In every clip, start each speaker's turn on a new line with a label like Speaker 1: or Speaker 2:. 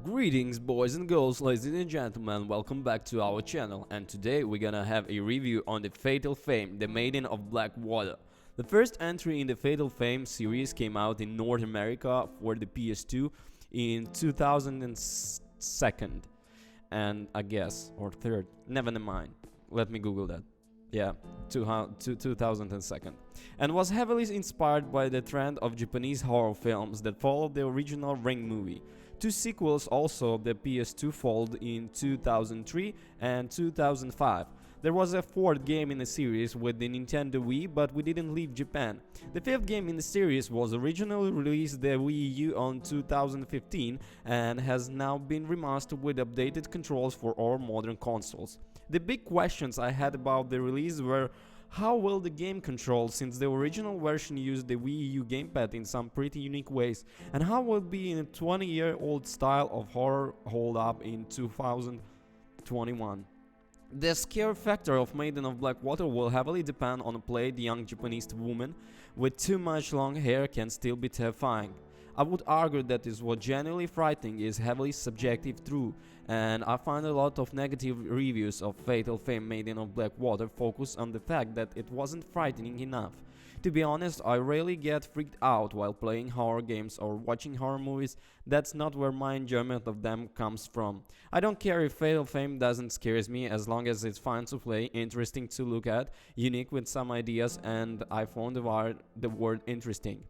Speaker 1: Greetings boys and girls, ladies and gentlemen, welcome back to our channel, and today we're gonna have a review on the Fatal Frame, the Maiden of Black Water. The first entry in the Fatal Frame series came out in North America for the PS2 in 2002, and I guess, or third, never mind, let me google that. Yeah, 2002, and was heavily inspired by the trend of Japanese horror films that followed the original Ring movie. Two sequels also of the PS2 followed in 2003 and 2005. There was a fourth game in the series with the Nintendo Wii, but we didn't leave Japan. The fifth game in the series was originally released the Wii U on 2015 and has now been remastered with updated controls for all modern consoles. The big questions I had about the release were: how will the game control, since the original version used the Wii U gamepad in some pretty unique ways, and how will be in a 20-year-old style of horror hold up in 2021? The scare factor of Maiden of Black Water will heavily depend on a played young Japanese woman with too much long hair can still be terrifying. I would argue that is what genuinely frightening is heavily subjective true, and I find a lot of negative reviews of Fatal Frame Maiden of Black Water focus on the fact that it wasn't frightening enough. To be honest, I rarely get freaked out while playing horror games or watching horror movies. That's not where my enjoyment of them comes from. I don't care if Fatal Frame doesn't scare me as long as it's fun to play, interesting to look at, unique with some ideas, and I found the word interesting.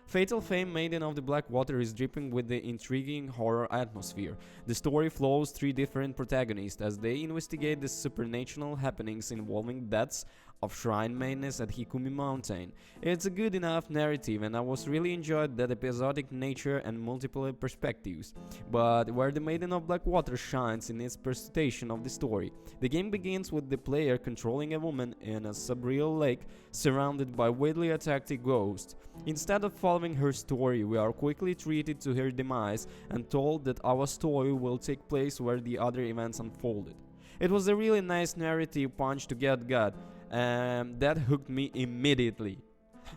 Speaker 1: Fatal Frame Maiden of the Black Water is dripping with the intriguing horror atmosphere. The story follows three different protagonists as they investigate the supernatural happenings involving deaths of shrine madness at Hikami Mountain. It's a good enough narrative, and I was really enjoyed that episodic nature and multiple perspectives. But where the Maiden of Black Water shines in its presentation of the story. The game begins with the player controlling a woman in a subreal lake surrounded by weirdly attractive ghosts. Instead of following her story, we are quickly treated to her demise and told that our story will take place where the other events unfolded. It was a really nice narrative punch to get got, and that hooked me immediately.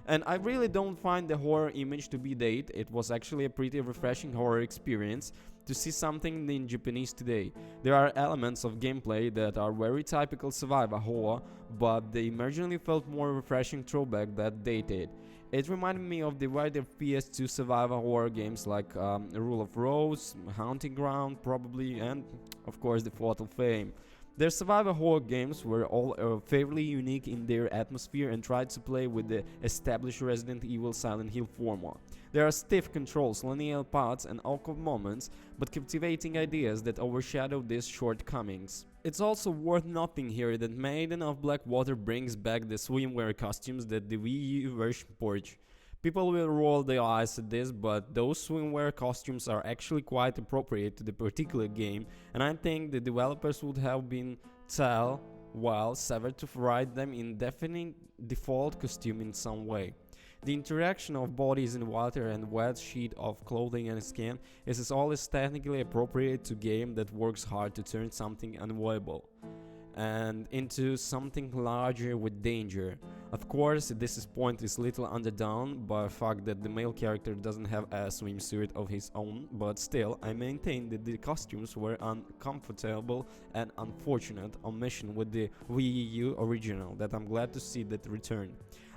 Speaker 1: And I really don't find the horror image to be dated. It was actually a pretty refreshing horror experience to see something in Japanese today. There are elements of gameplay that are very typical survival horror, but they emergently felt more refreshing throwback that dated. It reminded me of the wider PS2 survival horror games like Rule of Rose, Haunting Ground probably, and of course the Fatal Frame. Their survival horror games were all fairly unique in their atmosphere and tried to play with the established Resident Evil Silent Hill formula. There are stiff controls, linear paths, and awkward moments, but captivating ideas that overshadow these shortcomings. It's also worth noting here that Maiden of Black Water brings back the swimwear costumes that the Wii U version ported. People will roll their eyes at this, but those swimwear costumes are actually quite appropriate to the particular game, and I think the developers would have been well severed to write them in defining default costume in some way. The interaction of bodies in water and wet sheet of clothing and skin is always technically appropriate to game that works hard to turn something unavoidable and into something larger with danger. Of course, this point is little underdone by the fact that the male character doesn't have a swimsuit of his own, but still, I maintain that the costumes were uncomfortable and unfortunate omission with the Wii U original that I'm glad to see that return.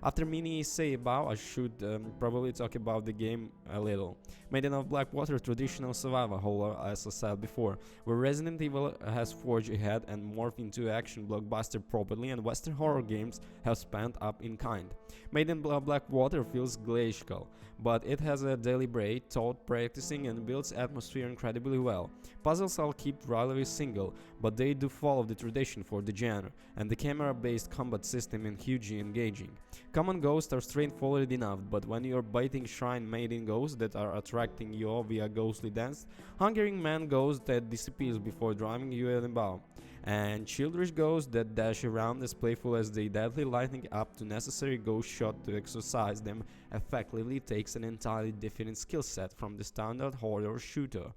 Speaker 1: After many say about, I should probably talk about the game a little. Maiden of Black Water traditional survival horror, as I said before, where Resident Evil has forged ahead and morphed into action blockbuster properly, and Western horror games have spent up in kind. Maiden of Black Water feels glacial, but it has a deliberate thought practicing and builds atmosphere incredibly well. Puzzles are kept relatively single, but they do follow the tradition for the genre, and the camera-based combat system is hugely engaging. Common ghosts are straightforward enough, but when you're biting shrine maiden ghosts that are attracting you via ghostly dance, hungering man ghost that disappears before driving you about, and childish ghosts that dash around as playful as they deadly lighting up to necessary ghost shot to exorcise them effectively takes an entirely different skill set from the standard horror shooter.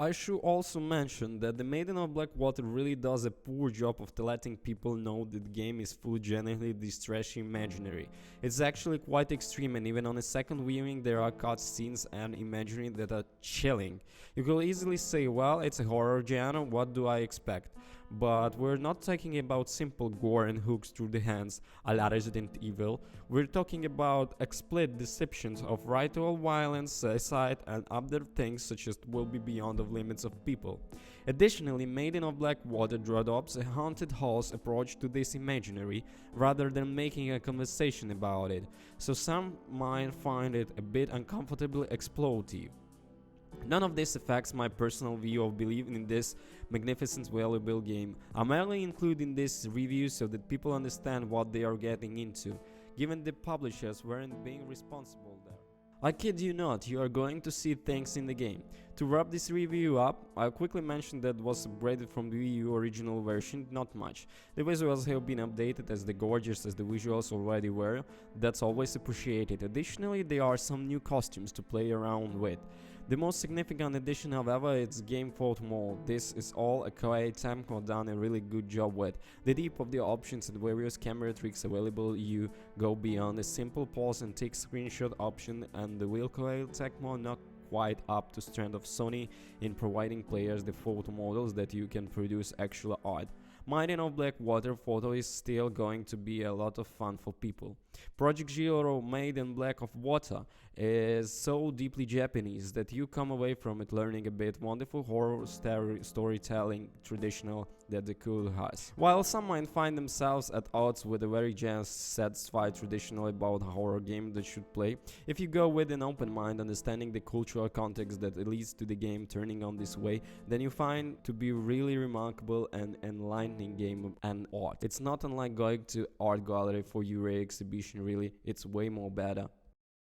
Speaker 1: I should also mention that the Maiden of Black Water really does a poor job of letting people know that the game is full genuinely distressing imaginary. It's actually quite extreme, and even on a second viewing there are cutscenes and imagery that are chilling. You could easily say, well, it's a horror genre, what do I expect? But we're not talking about simple gore and hooks through the hands a la Resident Evil. We're talking about explicit depictions of ritual violence, suicide, and other things such as will be beyond the limits of people. Additionally, Maiden of Black Water adopts a haunted house approach to this imaginary rather than making a conversation about it, so some might find it a bit uncomfortably exploitative. None of this affects my personal view of believing in this magnificent valuable game. I'm only including this review so that people understand what they are getting into, given the publishers weren't being responsible there. I kid you not, you are going to see things in the game. To wrap this review up, I'll quickly mention that was upgraded from the Wii U original version, not much. The visuals have been updated as gorgeous as the visuals already were, that's always appreciated. Additionally, there are some new costumes to play around with. The most significant addition, however, is game photo mode. This is all a Koei Tecmo done a really good job with. The depth of the options and various camera tricks available, you go beyond a simple pause and take screenshot option, and the will Koei Tecmo not quite up to strength of Sony in providing players the photo models that you can produce actual art. Maiden of Black Water photo is still going to be a lot of fun for people. Project Zero Maiden Black of Water is so deeply Japanese that you come away from it learning a bit wonderful horror storytelling traditional that the cool has. While some might find themselves at odds with a very just satisfied traditional about a horror game that should play, if you go with an open mind understanding the cultural context that leads to the game turning on this way, then you find to be really remarkable and enlightening game and art. It's not unlike going to art gallery for your exhibition really, it's way more better.